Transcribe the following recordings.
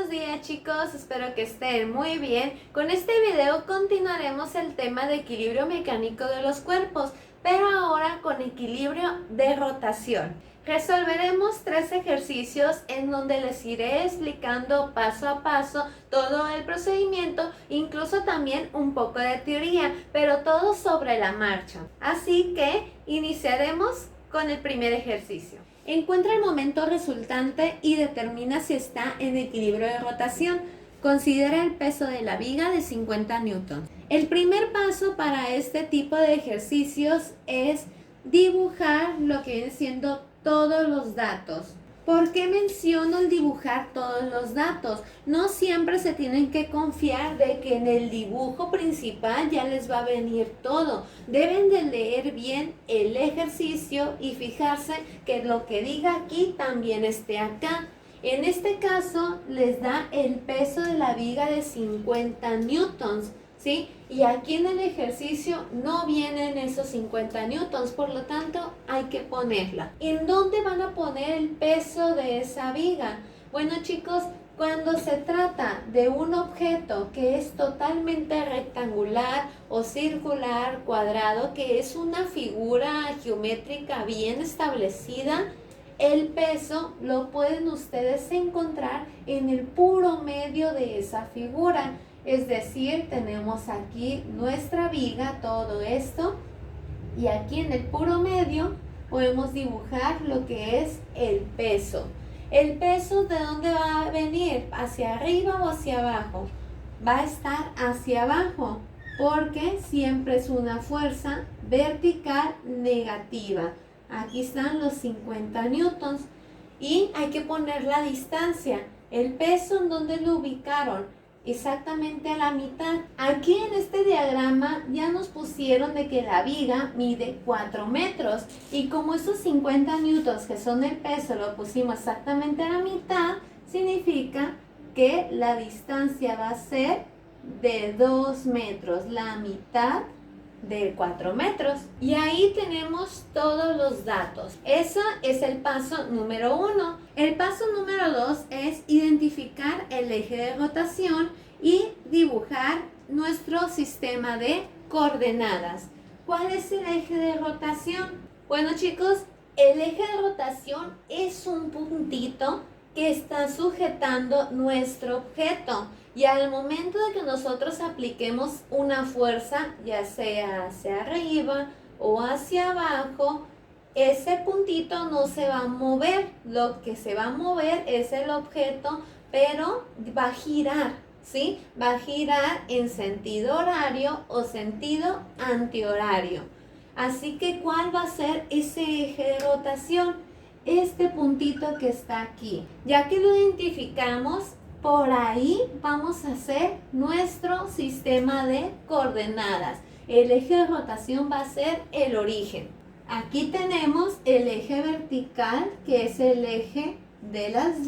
Buenos días chicos, espero que estén muy bien. Con este video continuaremos el tema de equilibrio mecánico de los cuerpos, pero ahora con equilibrio de rotación. Resolveremos 3 ejercicios en donde les iré explicando paso a paso todo el procedimiento, incluso también un poco de teoría, pero todo sobre la marcha. Así que iniciaremos con el primer ejercicio. Encuentra el momento resultante y determina si está en equilibrio de rotación. Considera el peso de la viga de 50 newtons. El primer paso para este tipo de ejercicios es dibujar lo que viene siendo todos los datos. ¿Por qué menciono el dibujar todos los datos? No siempre se tienen que confiar de que en el dibujo principal ya les va a venir todo. Deben de leer bien el ejercicio y fijarse que lo que diga aquí también esté acá. En este caso les da el peso de la viga de 50 newtons. ¿Sí? Y aquí en el ejercicio no vienen esos 50 newtons, por lo tanto hay que ponerla. ¿En dónde van a poner el peso de esa viga? Bueno chicos, cuando se trata de un objeto que es totalmente rectangular o circular, cuadrado, que es una figura geométrica bien establecida, el peso lo pueden ustedes encontrar en el puro medio de esa figura. Es decir, tenemos aquí nuestra viga, todo esto, y aquí en el puro medio podemos dibujar lo que es el peso. ¿El peso de dónde va a venir? ¿Hacia arriba o hacia abajo? Va a estar hacia abajo, porque siempre es una fuerza vertical negativa. Aquí están los 50 newtons y hay que poner la distancia. El peso, ¿en dónde lo ubicaron? Exactamente a la mitad. Aquí en este diagrama ya nos pusieron de que la viga mide 4 metros y como esos 50 newtons que son el peso lo pusimos exactamente a la mitad, significa que la distancia va a ser de 2 metros, la mitad de 4 metros. Y ahí tenemos todos los datos. Ese es el paso número 1. El paso número 2 es identificar el eje de rotación y dibujar nuestro sistema de coordenadas. ¿Cuál es el eje de rotación? Bueno chicos, el eje de rotación es un puntito que está sujetando nuestro objeto. Y al momento de que nosotros apliquemos una fuerza, ya sea hacia arriba o hacia abajo, ese puntito no se va a mover. Lo que se va a mover es el objeto, pero va a girar, ¿sí? Va a girar en sentido horario o sentido antihorario. Así que, ¿cuál va a ser ese eje de rotación? Este puntito que está aquí. Ya que lo identificamos, por ahí vamos a hacer nuestro sistema de coordenadas. El eje de rotación va a ser el origen. Aquí tenemos el eje vertical, que es el eje de las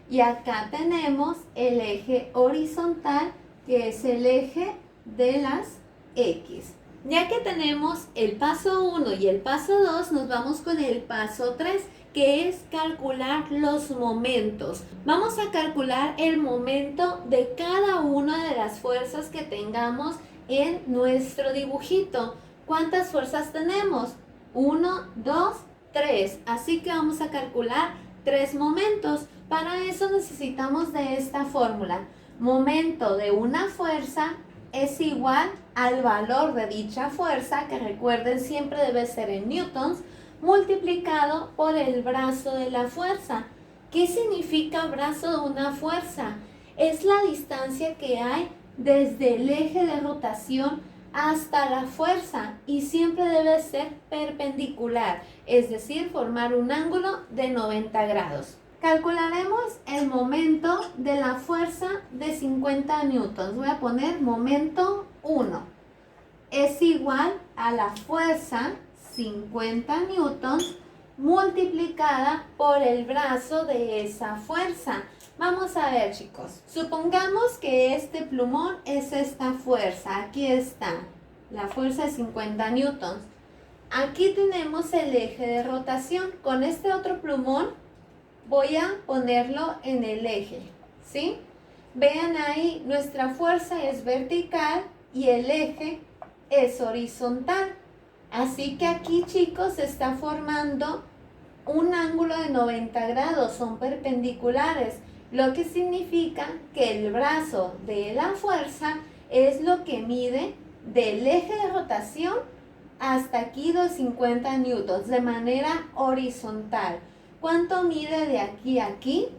Y acá tenemos el eje horizontal, que es el eje de las X. Ya que tenemos el paso 1 y el paso 2, nos vamos con el paso 3, que es calcular los momentos. Vamos a calcular el momento de cada una de las fuerzas que tengamos en nuestro dibujito. ¿Cuántas fuerzas tenemos? 1, 2, 3. Así que vamos a calcular 3 momentos. Para eso necesitamos de esta fórmula. Momento de una fuerza es igual al valor de dicha fuerza, que recuerden siempre debe ser en newtons, multiplicado por el brazo de la fuerza. ¿Qué significa brazo de una fuerza? Es la distancia que hay desde el eje de rotación hasta la fuerza y siempre debe ser perpendicular, es decir, formar un ángulo de 90 grados. Calcularemos el momento de la fuerza de 50 newtons. Voy a poner momento 1. Es igual a la fuerza 50 newtons multiplicada por el brazo de esa fuerza. Vamos a ver chicos, supongamos que este plumón es esta fuerza, aquí está, la fuerza de 50 newtons. Aquí tenemos el eje de rotación, con este otro plumón voy a ponerlo en el eje ¿sí? Vean ahí, nuestra fuerza es vertical y el eje es horizontal. Así que aquí, chicos, se está formando un ángulo de 90 grados, son perpendiculares, lo que significa que el brazo de la fuerza es lo que mide del eje de rotación hasta aquí los 50 newtons de manera horizontal. ¿Cuánto mide de aquí a aquí?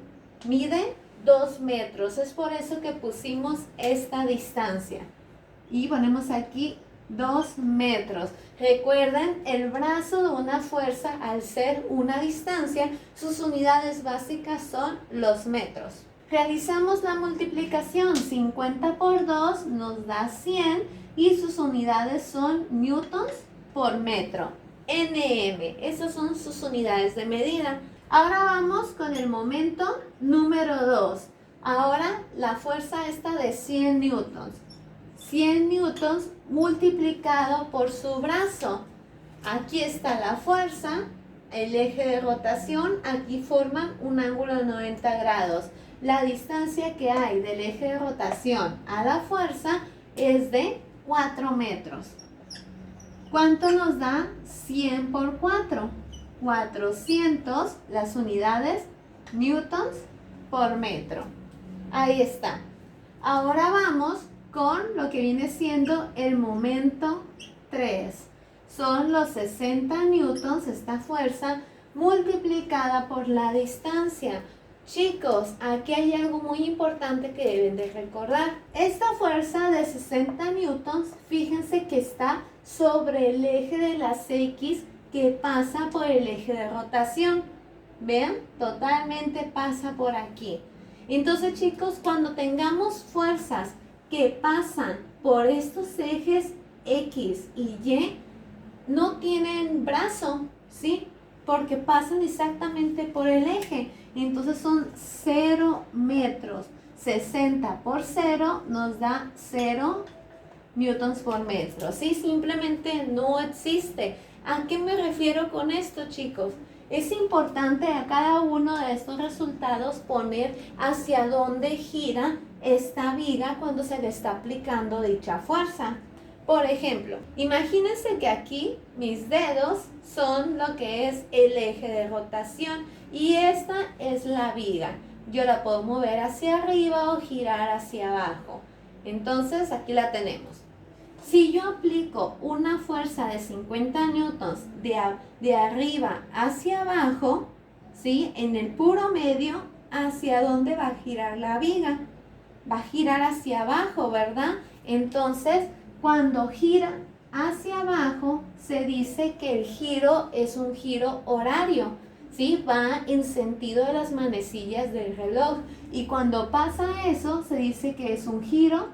Mide 2 metros, es por eso que pusimos esta distancia. Y ponemos aquí 2 metros. Recuerden, el brazo de una fuerza, al ser una distancia, sus unidades básicas son los metros. Realizamos la multiplicación, 50 por 2 nos da 100 y sus unidades son newtons por metro. Nm, esas son sus unidades de medida. Ahora vamos con el momento número 2. Ahora la fuerza está de 100 newtons. 100 newtons multiplicado por su brazo. Aquí está la fuerza, el eje de rotación, aquí forman un ángulo de 90 grados. La distancia que hay del eje de rotación a la fuerza es de 4 metros. ¿Cuánto nos da 100 por 4? 400, las unidades newtons por metro. Ahí está. Ahora vamos con lo que viene siendo el momento 3. Son los 60 newtons, esta fuerza, multiplicada por la distancia. Chicos, aquí hay algo muy importante que deben de recordar. Esta fuerza de 60 newtons, fíjense que está sobre el eje de las X que pasa por el eje de rotación. ¿Ven? Totalmente pasa por aquí. Entonces, chicos, cuando tengamos fuerzas que pasan por estos ejes X y Y, no tienen brazo, ¿sí? Porque pasan exactamente por el eje. Entonces son 0 metros. 60 por 0 nos da 0 newtons por metro. ¿Sí? Simplemente no existe. ¿A qué me refiero con esto, chicos? Es importante a cada uno de estos resultados poner hacia dónde gira esta viga cuando se le está aplicando dicha fuerza. Por ejemplo, imagínense que aquí mis dedos son lo que es el eje de rotación y esta es la viga. Yo la puedo mover hacia arriba o girar hacia abajo. Entonces aquí la tenemos. Si yo aplico una fuerza de 50 newtons de arriba hacia abajo, ¿sí? En el puro medio, ¿hacia dónde va a girar la viga? Va a girar hacia abajo, ¿verdad? Entonces, cuando gira hacia abajo, se dice que el giro es un giro horario, ¿sí? Va en sentido de las manecillas del reloj. Y cuando pasa eso, se dice que es un giro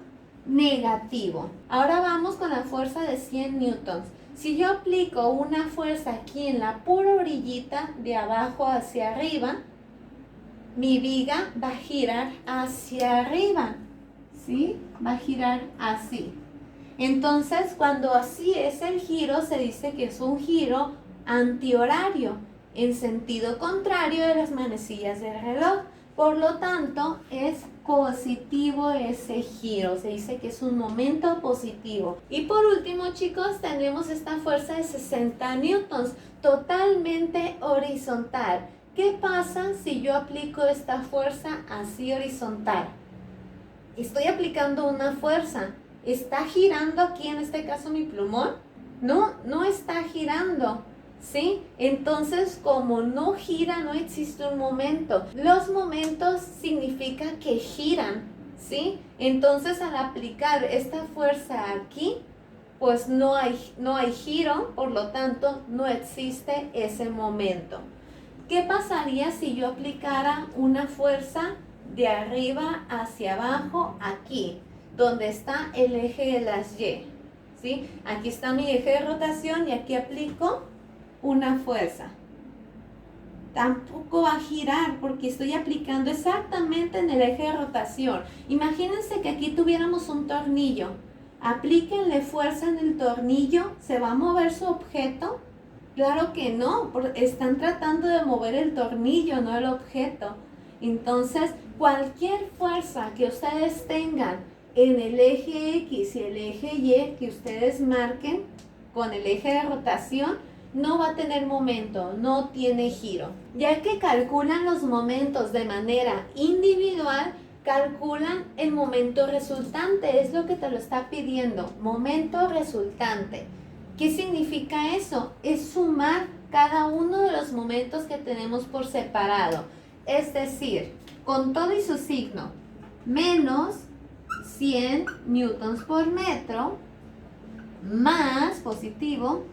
negativo. Ahora vamos con la fuerza de 100 newtons. Si yo aplico una fuerza aquí en la pura orillita de abajo hacia arriba, mi viga va a girar hacia arriba, ¿sí? Va a girar así. Entonces, cuando así es el giro, se dice que es un giro antihorario, en sentido contrario de las manecillas del reloj. Por lo tanto, es positivo ese giro, se dice que es un momento positivo. Y por último, chicos, tenemos esta fuerza de 60 newtons, totalmente horizontal. ¿Qué pasa si yo aplico esta fuerza así horizontal? Estoy aplicando una fuerza. ¿Está girando aquí en este caso mi plumón? No, no está girando. ¿Sí? Entonces, como no gira, no existe un momento. Los momentos significa que giran, ¿sí? Entonces, al aplicar esta fuerza aquí, pues no hay giro, por lo tanto, no existe ese momento. ¿Qué pasaría si yo aplicara una fuerza de arriba hacia abajo aquí, donde está el eje de las Y? ¿Sí? Aquí está mi eje de rotación y aquí aplico una fuerza. Tampoco va a girar porque estoy aplicando exactamente en el eje de rotación. Imagínense que aquí tuviéramos un tornillo. Aplíquenle fuerza en el tornillo. ¿Se va a mover su objeto? Claro que no, porque están tratando de mover el tornillo, no el objeto. Entonces, Cualquier fuerza que ustedes tengan en el eje X y el eje Y que ustedes marquen con el eje de rotación, no va a tener momento, no tiene giro. Ya que calculan los momentos de manera individual, calculan el momento resultante, es lo que te lo está pidiendo, momento resultante. ¿Qué significa eso? Es sumar cada uno de los momentos que tenemos por separado. Es decir, con todo y su signo, menos 100 newtons por metro, más positivo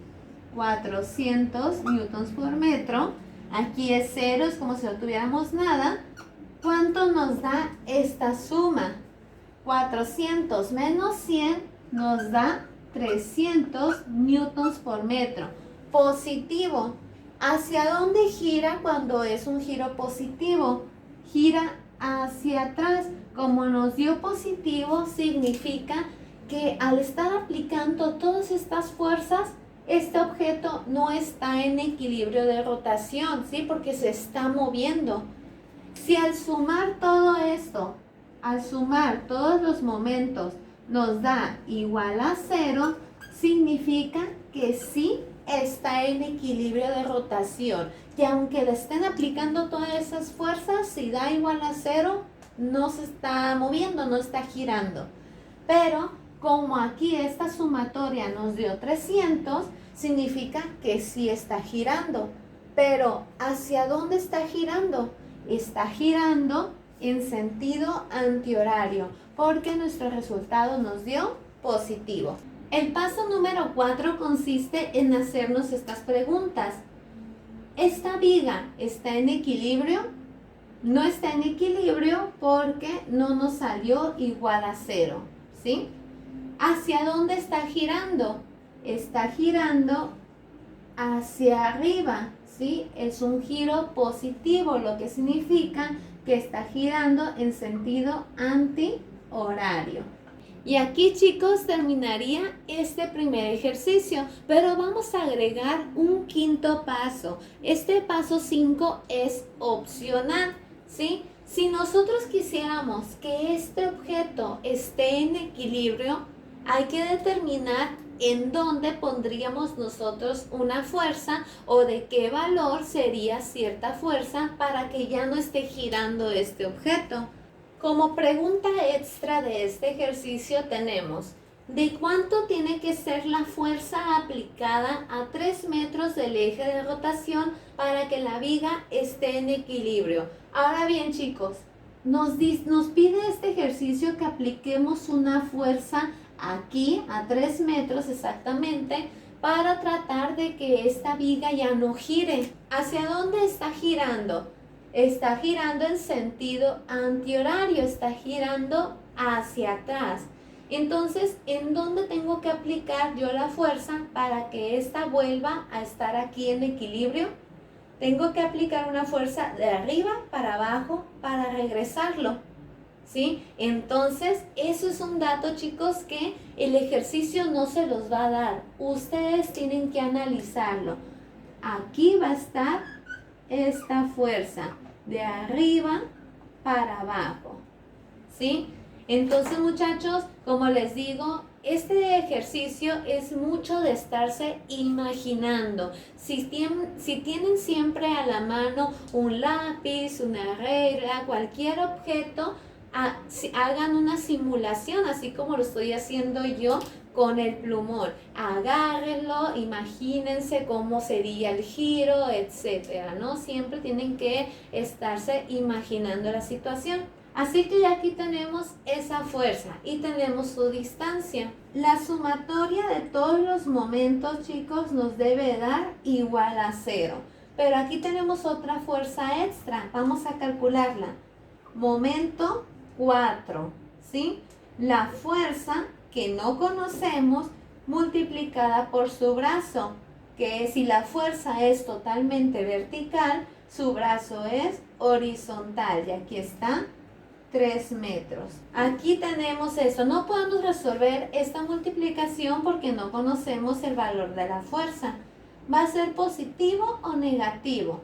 400 newtons por metro. Aquí es cero, es como si no tuviéramos nada. ¿Cuánto nos da esta suma? 400 menos 100 nos da 300 newtons por metro. Positivo. ¿Hacia dónde gira cuando es un giro positivo? Gira hacia atrás. Como nos dio positivo, significa que al estar aplicando todas estas fuerzas, este objeto no está en equilibrio de rotación, ¿sí? Porque se está moviendo. Si al sumar todo esto, al sumar todos los momentos, nos da igual a 0, significa que sí está en equilibrio de rotación. Y aunque le estén aplicando todas esas fuerzas, si da igual a 0, no se está moviendo, no está girando. Pero como aquí esta sumatoria nos dio 300, significa que sí está girando. Pero ¿hacia dónde está girando? Está girando en sentido antihorario, porque nuestro resultado nos dio positivo. El paso número 4 consiste en hacernos estas preguntas. ¿Esta viga está en equilibrio? No está en equilibrio porque no nos salió igual a 0, ¿sí? ¿Hacia dónde está girando? Está girando hacia arriba, ¿sí? Es un giro positivo, lo que significa que está girando en sentido antihorario. Y aquí, chicos, terminaría este primer ejercicio, pero vamos a agregar un quinto paso. Este paso 5 es opcional, ¿sí? Si nosotros quisiéramos que este objeto esté en equilibrio, hay que determinar en dónde pondríamos nosotros una fuerza o de qué valor sería cierta fuerza para que ya no esté girando este objeto. Como pregunta extra de este ejercicio tenemos, ¿de cuánto tiene que ser la fuerza aplicada a 3 metros del eje de rotación para que la viga esté en equilibrio? Ahora bien, chicos, nos pide este ejercicio que apliquemos una fuerza aquí a 3 metros exactamente para tratar de que esta viga ya no gire. ¿Hacia dónde está girando? Está girando en sentido antihorario, está girando hacia atrás. Entonces, ¿en dónde tengo que aplicar yo la fuerza para que esta vuelva a estar aquí en equilibrio? Tengo que aplicar una fuerza de arriba para abajo para regresarlo, ¿sí? Entonces, eso es un dato, chicos, que el ejercicio no se los va a dar. Ustedes tienen que analizarlo. Aquí va a estar esta fuerza de arriba para abajo, ¿sí? Entonces, muchachos, como les digo, este ejercicio es mucho de estarse imaginando. Si tienen siempre a la mano un lápiz, una regla, cualquier objeto, hagan una simulación, así como lo estoy haciendo yo con el plumón. Agárrenlo, imagínense cómo sería el giro, etcétera, ¿no? Siempre tienen que estarse imaginando la situación. Así que ya aquí tenemos esa fuerza y tenemos su distancia. La sumatoria de todos los momentos, chicos, nos debe dar igual a 0. Pero aquí tenemos otra fuerza extra. Vamos a calcularla. Momento 4, ¿sí? La fuerza que no conocemos multiplicada por su brazo, que si la fuerza es totalmente vertical, su brazo es horizontal. Y aquí está 3 metros. Aquí tenemos eso. No podemos resolver esta multiplicación porque no conocemos el valor de la fuerza. ¿Va a ser positivo o negativo?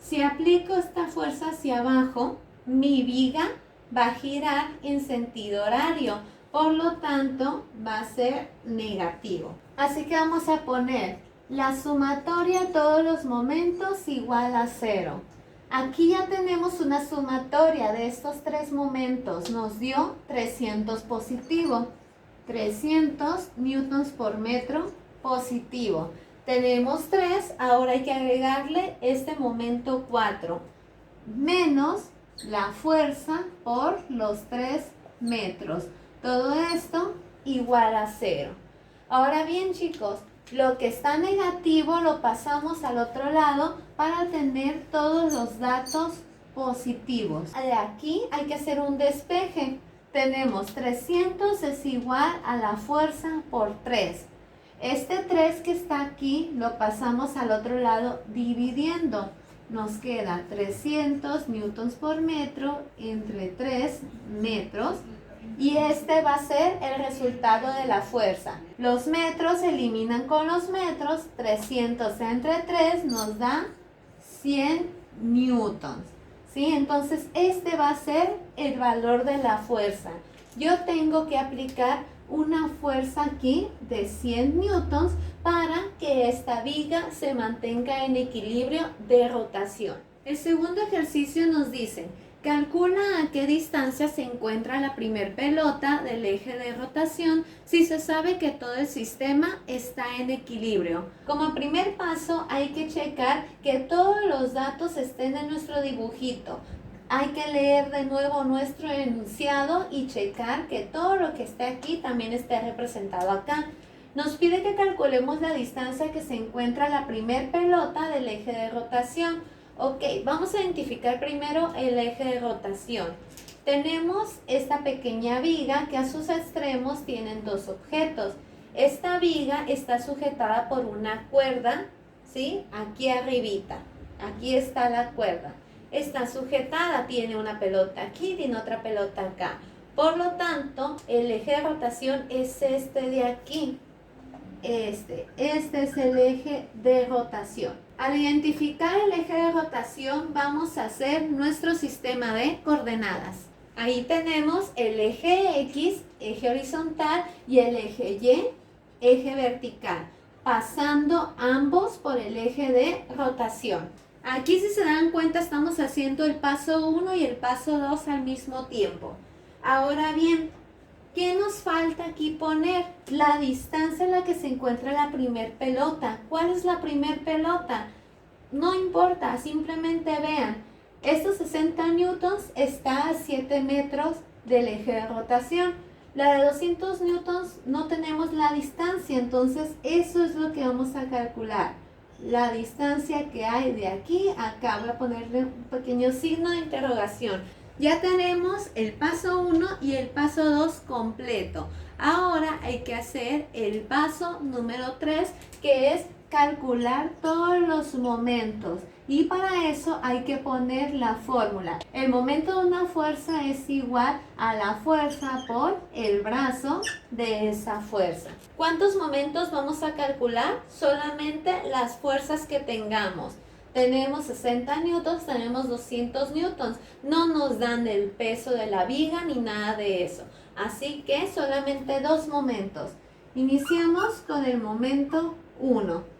Si aplico esta fuerza hacia abajo, mi viga va a girar en sentido horario, por lo tanto va a ser negativo. Así que vamos a poner la sumatoria de todos los momentos igual a 0. Aquí ya tenemos una sumatoria de estos tres momentos, nos dio 300 positivo, 300 newtons por metro positivo. Tenemos 3, ahora hay que agregarle este momento 4, menos la fuerza por los 3 metros. Todo esto igual a 0. Ahora bien, chicos, lo que está negativo lo pasamos al otro lado para tener todos los datos positivos. De aquí hay que hacer un despeje. Tenemos 300 es igual a la fuerza por 3. Este 3 que está aquí lo pasamos al otro lado dividiendo. Nos queda 300 newtons por metro entre 3 metros. Y este va a ser el resultado de la fuerza. Los metros se eliminan con los metros. 300 entre 3 nos da 100 newtons. ¿Sí? Entonces este va a ser el valor de la fuerza. Yo tengo que aplicar una fuerza aquí de 100 newtons para que esta viga se mantenga en equilibrio de rotación. El segundo ejercicio nos dice: calcula a qué distancia se encuentra la primer pelota del eje de rotación si se sabe que todo el sistema está en equilibrio. Como primer paso hay que checar que todos los datos estén en nuestro dibujito. Hay que leer de nuevo nuestro enunciado y checar que todo lo que esté aquí también esté representado acá. Nos pide que calculemos la distancia que se encuentra la primer pelota del eje de rotación. Ok, vamos a identificar primero el eje de rotación. Tenemos esta pequeña viga que a sus extremos tienen dos objetos. Esta viga está sujetada por una cuerda, ¿sí? Aquí arribita. Aquí está la cuerda. Está sujetada, tiene una pelota aquí, tiene otra pelota acá. Por lo tanto, el eje de rotación es este de aquí. Este es el eje de rotación. Al identificar el eje de rotación vamos a hacer nuestro sistema de coordenadas. Ahí tenemos el eje X, eje horizontal, y el eje Y, eje vertical, pasando ambos por el eje de rotación. Aquí, si se dan cuenta, estamos haciendo el paso 1 y el paso 2 al mismo tiempo. Ahora bien, ¿qué nos falta aquí poner? La distancia en la que se encuentra la primer pelota. ¿Cuál es la primer pelota? No importa, simplemente vean. Estos 60 newtons está a 7 metros del eje de rotación. La de 200 newtons no tenemos la distancia, entonces eso es lo que vamos a calcular. La distancia que hay de aquí a acá. Voy a ponerle un pequeño signo de interrogación. Ya tenemos el paso 1 y el paso 2 completo. Ahora hay que hacer el paso número 3, que es calcular todos los momentos. Y para eso hay que poner la fórmula. El momento de una fuerza es igual a la fuerza por el brazo de esa fuerza. ¿Cuántos momentos vamos a calcular? Solamente las fuerzas que tengamos. Tenemos 60 newtons, tenemos 200 newtons. No nos dan el peso de la viga ni nada de eso. Así que solamente dos momentos. Iniciamos con el momento 1.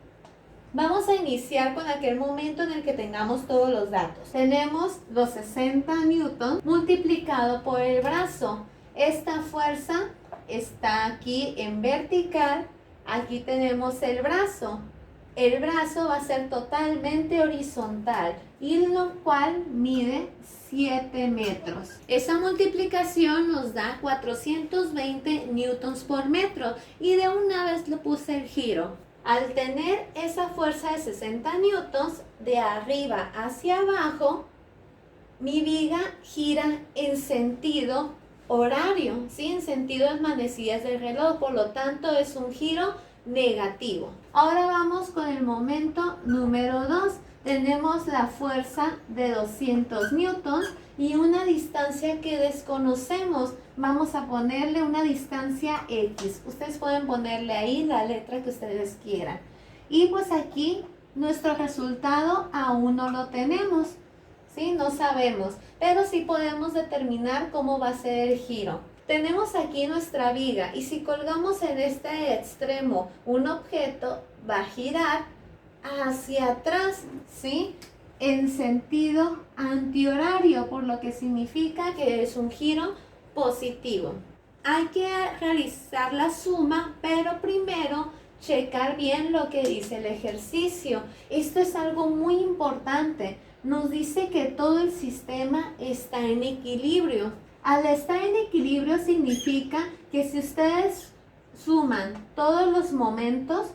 Vamos a iniciar con aquel momento en el que tengamos todos los datos. Tenemos los 60 newtons multiplicado por el brazo. Esta fuerza está aquí en vertical. Aquí tenemos el brazo. El brazo va a ser totalmente horizontal, y lo cual mide 7 metros. Esa multiplicación nos da 420 newtons por metro, y de una vez le puse el giro. Al tener esa fuerza de 60 newtons, de arriba hacia abajo, mi viga gira en sentido horario, ¿sí? En sentido de manecillas del reloj, por lo tanto es un giro negativo. Ahora vamos con el momento número 2. Tenemos la fuerza de 200 newtons y una distancia que desconocemos. Vamos a ponerle una distancia X. Ustedes pueden ponerle ahí la letra que ustedes quieran. Y pues aquí nuestro resultado aún no lo tenemos. ¿sí? No sabemos, pero sí podemos determinar cómo va a ser el giro. Tenemos aquí nuestra viga y si colgamos en este extremo un objeto, va a girar hacia atrás, ¿sí? En sentido antihorario, por lo que significa que es un giro positivo. Hay que realizar la suma, pero primero checar bien lo que dice el ejercicio. Esto es algo muy importante. Nos dice que todo el sistema está en equilibrio. Al estar en equilibrio significa que si ustedes suman todos los momentos,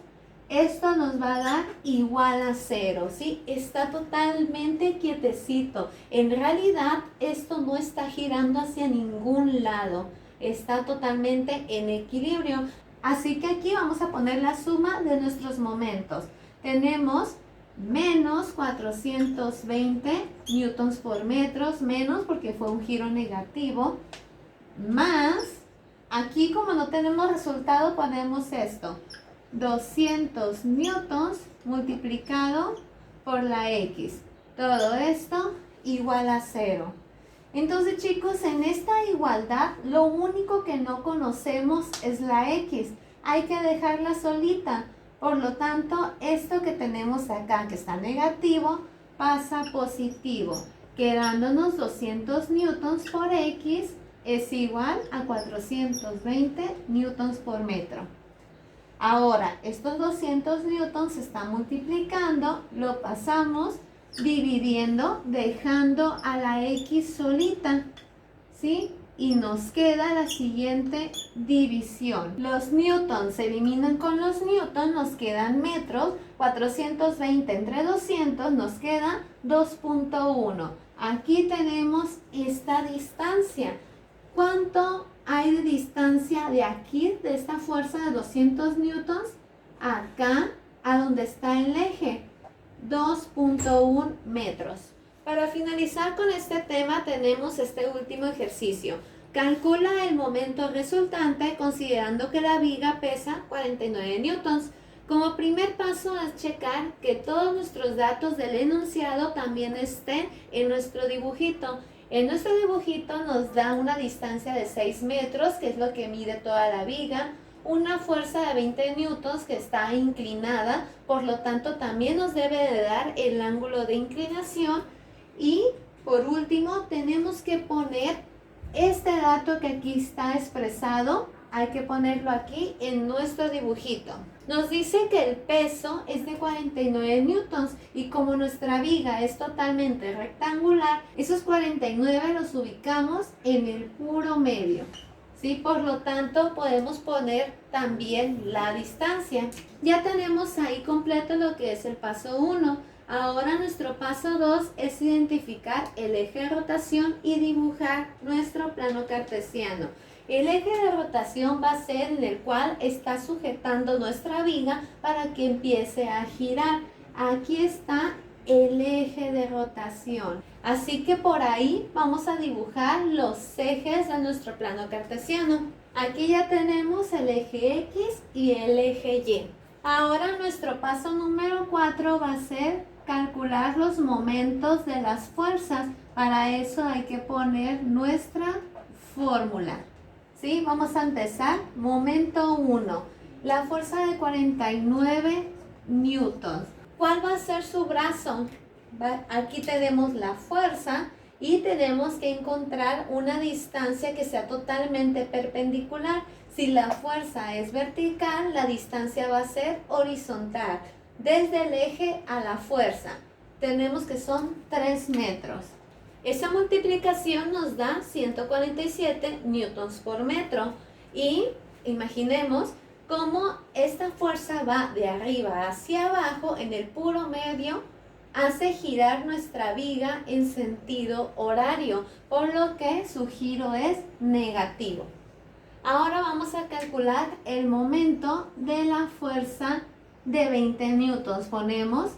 esto nos va a dar igual a 0, ¿sí? Está totalmente quietecito. En realidad, esto no está girando hacia ningún lado. Está totalmente en equilibrio. Así que aquí vamos a poner la suma de nuestros momentos. Tenemos menos 420 newtons por metro, menos porque fue un giro negativo, más, aquí como no tenemos resultado, ponemos esto. 200 newtons multiplicado por la X. Todo esto igual a 0. Entonces, chicos, en esta igualdad, lo único que no conocemos es la X. Hay que dejarla solita. Por lo tanto, esto que tenemos acá, que está negativo, pasa a positivo. Quedándonos 200 newtons por X es igual a 420 newtons por metro. Ahora, estos 200 newtons se están multiplicando, lo pasamos dividiendo, dejando a la X solita, ¿sí? Y nos queda la siguiente división. Los newtons se eliminan con los newtons, nos quedan metros. 420 entre 200 nos queda 2.1. Aquí tenemos esta distancia. ¿Cuánto hay de distancia de aquí, de esta fuerza de 200 newtons, acá, a donde está el eje? 2.1 metros. Para finalizar con este tema tenemos este último ejercicio. Calcula el momento resultante considerando que la viga pesa 49 newtons. Como primer paso es checar que todos nuestros datos del enunciado también estén en nuestro dibujito. En nuestro dibujito nos da una distancia de 6 metros, que es lo que mide toda la viga, una fuerza de 20 newtons que está inclinada, por lo tanto también nos debe de dar el ángulo de inclinación. Y por último tenemos que poner este dato que aquí está expresado, hay que ponerlo aquí en nuestro dibujito. Nos dice que el peso es de 49 newtons y como nuestra viga es totalmente rectangular, esos 49 los ubicamos en el puro medio, ¿sí? Por lo tanto podemos poner también la distancia. Ya tenemos ahí completo lo que es el paso 1. Ahora nuestro paso 2 es identificar el eje de rotación y dibujar nuestro plano cartesiano. El eje de rotación va a ser en el cual está sujetando nuestra viga para que empiece a girar. Aquí está el eje de rotación. Así que por ahí vamos a dibujar los ejes de nuestro plano cartesiano. Aquí ya tenemos el eje X y el eje Y. Ahora nuestro paso número 4 va a ser calcular los momentos de las fuerzas. Para eso hay que poner nuestra fórmula. ¿Sí? Vamos a empezar. Momento 1. La fuerza de 49 newtons. ¿Cuál va a ser su brazo? Aquí tenemos la fuerza y tenemos que encontrar una distancia que sea totalmente perpendicular. Si la fuerza es vertical, la distancia va a ser horizontal. Desde el eje a la fuerza. Tenemos que son 3 metros. Esa multiplicación nos da 147 newtons por metro. Y imaginemos cómo esta fuerza va de arriba hacia abajo en el puro medio, hace girar nuestra viga en sentido horario, por lo que su giro es negativo. Ahora vamos a calcular el momento de la fuerza de 20 newtons. Ponemos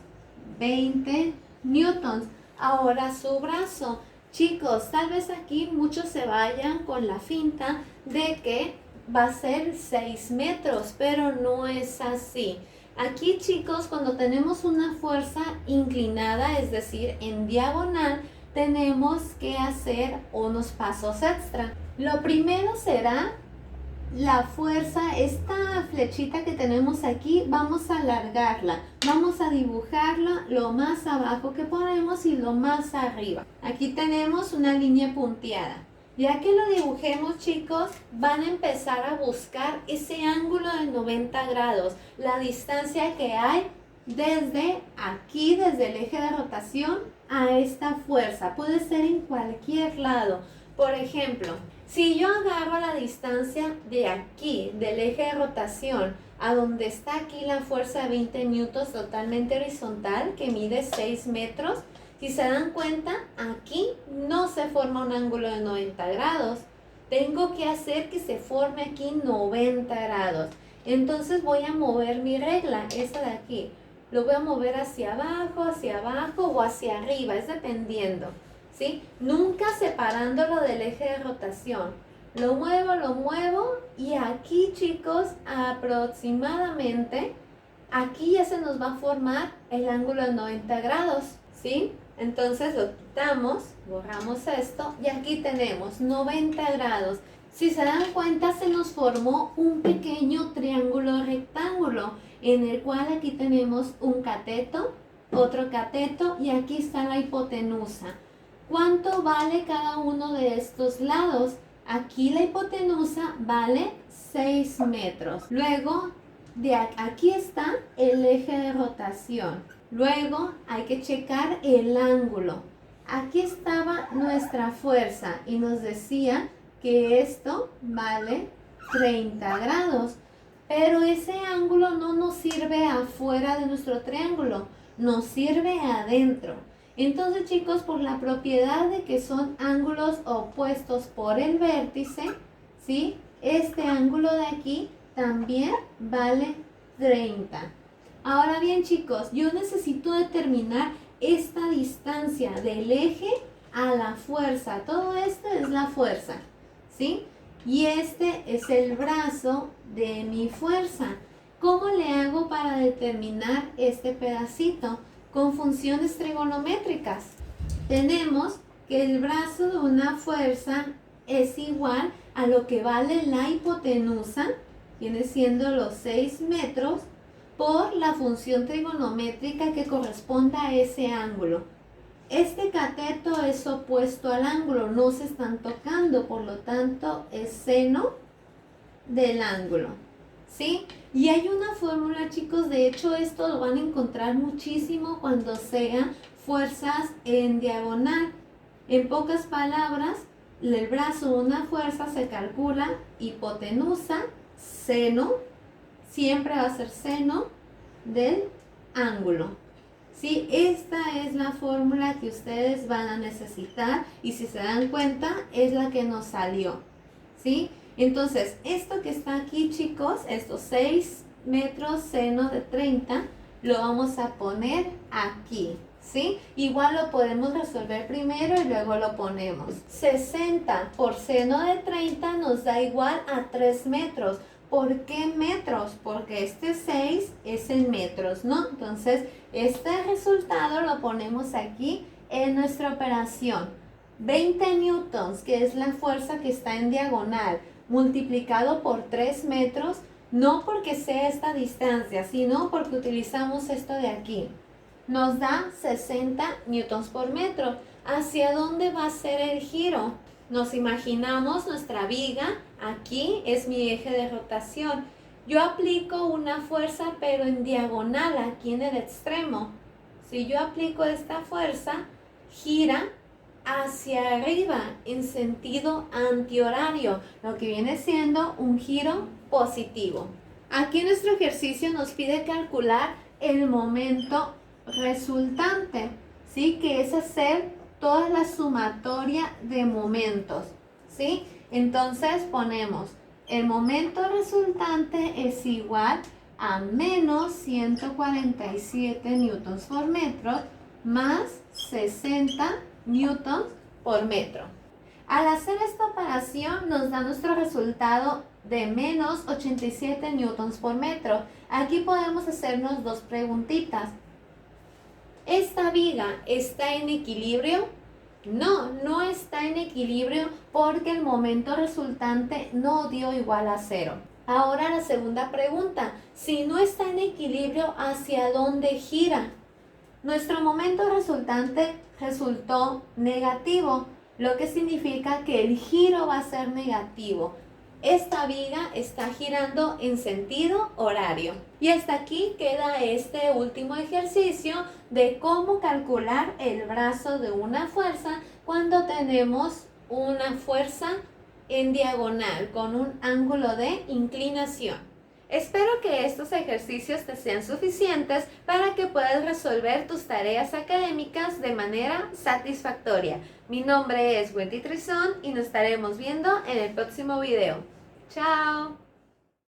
20 newtons. Ahora su brazo. Chicos, tal vez aquí muchos se vayan con la finta de que va a ser 6 metros, pero no es así. Aquí, chicos, cuando tenemos una fuerza inclinada, es decir, en diagonal, tenemos que hacer unos pasos extra. Lo primero será la fuerza, esta flechita que tenemos aquí, vamos a alargarla, vamos a dibujarla lo más abajo que podemos y lo más arriba. Aquí tenemos una línea punteada. Ya que lo dibujemos, chicos, van a empezar a buscar ese ángulo de 90 grados, la distancia que hay desde aquí, desde el eje de rotación a esta fuerza. Puede ser en cualquier lado. Por ejemplo, si yo agarro la distancia de aquí, del eje de rotación, a donde está aquí la fuerza de 20 newtons totalmente horizontal, que mide 6 metros, si se dan cuenta, aquí no se forma un ángulo de 90 grados. Tengo que hacer que se forme aquí 90 grados. Entonces voy a mover mi regla, esta de aquí. Lo voy a mover hacia abajo o hacia arriba, es dependiendo, ¿sí? Nunca separándolo del eje de rotación. Lo muevo y aquí, chicos, aproximadamente, aquí ya se nos va a formar el ángulo de 90 grados, ¿sí? Entonces lo quitamos, borramos esto y aquí tenemos 90 grados. Si se dan cuenta, se nos formó un pequeño triángulo rectángulo en el cual aquí tenemos un cateto, otro cateto y aquí está la hipotenusa. ¿Cuánto vale cada uno de estos lados? Aquí la hipotenusa vale 6 metros. Luego, aquí está el eje de rotación. Luego hay que checar el ángulo. Aquí estaba nuestra fuerza y nos decía que esto vale 30 grados. Pero ese ángulo no nos sirve afuera de nuestro triángulo, nos sirve adentro. Entonces, chicos, por la propiedad de que son ángulos opuestos por el vértice, ¿sí? Este ángulo de aquí también vale 30. Ahora bien, chicos, yo necesito determinar esta distancia del eje a la fuerza. Todo esto es la fuerza, ¿sí? Y este es el brazo de mi fuerza. ¿Cómo le hago para determinar este pedacito? Con funciones trigonométricas. Tenemos que el brazo de una fuerza es igual a lo que vale la hipotenusa, viene siendo los 6 metros, por la función trigonométrica que corresponda a ese ángulo. Este cateto es opuesto al ángulo, no se están tocando, por lo tanto es seno del ángulo, ¿sí? Y hay una fórmula, chicos, de hecho esto lo van a encontrar muchísimo cuando sean fuerzas en diagonal. En pocas palabras, el brazo de una fuerza se calcula hipotenusa, seno, siempre va a ser seno del ángulo. Sí, esta es la fórmula que ustedes van a necesitar y si se dan cuenta es la que nos salió, ¿sí? Entonces, esto que está aquí, chicos, estos 6 metros seno de 30, lo vamos a poner aquí, ¿sí? Igual lo podemos resolver primero y luego lo ponemos. 60 por seno de 30 nos da igual a 3 metros. ¿Por qué metros? Porque este 6 es en metros, ¿no? Entonces, este resultado lo ponemos aquí en nuestra operación. 20 newtons, que es la fuerza que está en diagonal, multiplicado por 3 metros, no porque sea esta distancia, sino porque utilizamos esto de aquí. Nos da 60 newtons por metro. ¿Hacia dónde va a ser el giro? Nos imaginamos nuestra viga, aquí es mi eje de rotación. Yo aplico una fuerza pero en diagonal, aquí en el extremo. Si yo aplico esta fuerza, gira hacia arriba en sentido antihorario, lo que viene siendo un giro positivo. Aquí nuestro ejercicio nos pide calcular el momento resultante, ¿sí? Que es hacer toda la sumatoria de momentos, ¿sí? Entonces ponemos el momento resultante es igual a menos 147 newtons por metro más 60 newtons por metro. Al hacer esta operación nos da nuestro resultado de menos 87 newtons por metro. Aquí podemos hacernos dos preguntitas. ¿Esta viga está en equilibrio? No está en equilibrio porque el momento resultante no dio igual a 0. Ahora la segunda pregunta, si no está en equilibrio, ¿hacia dónde gira? Nuestro momento resultante resultó negativo, lo que significa que el giro va a ser negativo. Esta viga está girando en sentido horario. Y hasta aquí queda este último ejercicio de cómo calcular el brazo de una fuerza cuando tenemos una fuerza en diagonal con un ángulo de inclinación. Espero que estos ejercicios te sean suficientes para que puedas resolver tus tareas académicas de manera satisfactoria. Mi nombre es Wendy Trizón y nos estaremos viendo en el próximo video. ¡Chao!